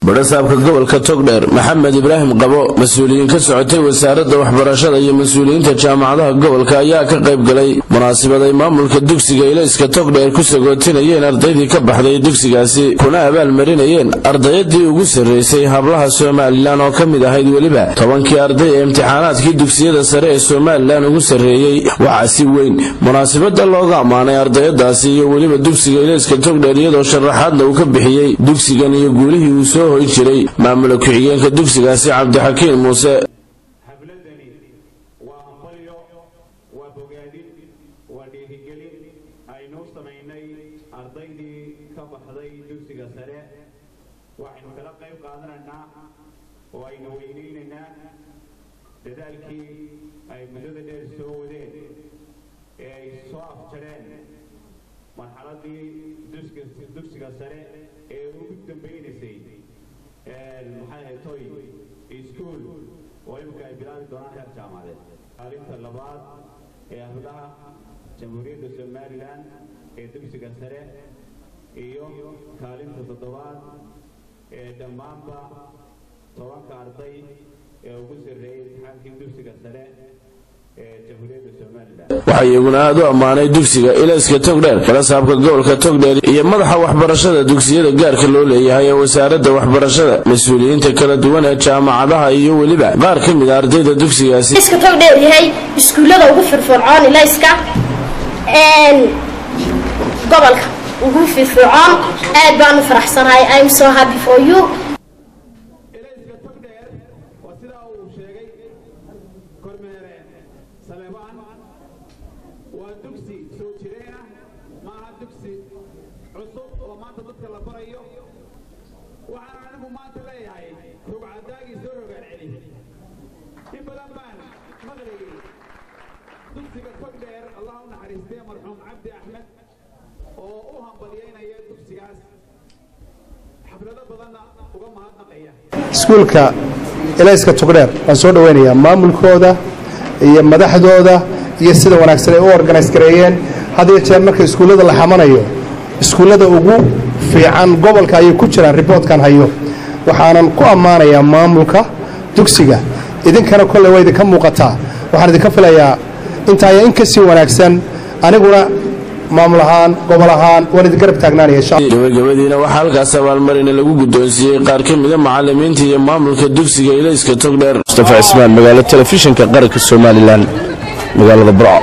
Badhsabka gobolka Togdher Maxamed Ibrahim Qabo mas'uuliyiin ka socotay wasaaradda waxbarashada iyo mas'uuliyiinta jaamacadaha gobolka ayaa ka qayb galay munaasabada maamulka dugsiga Ileyska Togdher ku sagootinayeen ardaydii ka baxday dugsigaasi kuna abaal marinayeen ardaydii ugu sareysay hablaha Soomaaliland oo kamid ahayd waliba 10kii arday ee imtixaanaadkii dugsiyada sare ee Soomaaliland ugu sareeyay waxa si weyn munaasabada looga amaanay ardaydaasi iyo waliba dugsiga Ileyska Togdher iyadoo sharaxaadna uu ka bixiyay dugsigan iyo guulihii uu soo jiray maamulka ku-xigeenka dugsigaasi Cabdixakiin Muuse habladani waa qolyo waa bogaadin waa dhiirigelin aynu sameynay ardaydii ka baxday dugsiga sare waxaynu kala qayb qaadanaynaa oo aynu weyneynaa dadaalkii ay muddada dheer soo wadeen ee ay soo afjareen marxaladii dugsiga sare ee ugu dambaynaysay Iskul ويبقى بلاد دونان هر جامعة. تعليم اللبات أهلها جمهورية الصوماليلاند دبسة كسرة إيوه تعليم تطوات دمامبا طوان كارتي وبصير رئيس حاكم دبسة كسرة waxay iyaguna aad u amaanay dugsiga Ileyska Togdher Badhsabka gobolka Togdher iyo madaxa waxbarashada dugsiyada gaarka loo leeyahay ee wasaaradda waxbarashada mas'uuliyiinta kala duwan ee jaamacadaha iyo waliba qaar ka mid ah ardayda dugsigaasi Ileyska Togdher yahay iskuulada ugu firfircoon Ileyska gobolka ugu firfircoon aad baan u faraxsanahay I'm so happy for you ودكسي سوتشرينا ما دكسي عصب وما تبطل البريو وأنا أعرف ما تلاقي هاي ربع داقي زورو قال عليه يبقى بان مغربي دكسي كتقدر اللهم حريستي مرحوم عبد أحمد وهم بدينا يا دكسي عاس حفلة بدنا وقام هذا قيا Iskulka Ileyska Togdher waan soo dhaweynaya maamulkooda iyo madaxdooda iyo sida wanaagsan ay u organize gareeyeen hadii jeer marka iskuulada la xamanayo iskuulada ugu fiican gobolka ay ku jiraan reportkan hayo waxaanan ku amaanayaa maamulka dugsiga idinkana kulli way idinka muuqataa waxaan idinka filayaa inta ay in ka sii wanaagsan aniguna maamul ahaan gobol ahaan waan idin garab taagnaanaya gabagabadiina waxa halkaas abaalmarin lagu gudoonsiiyay qaar ka mid ah macallimiinta iyo maamulka dugsiga Ileyska Togdher Mustafa Ismaan magaalada telefishinka qaranka Soomaaliland magaalada Burco.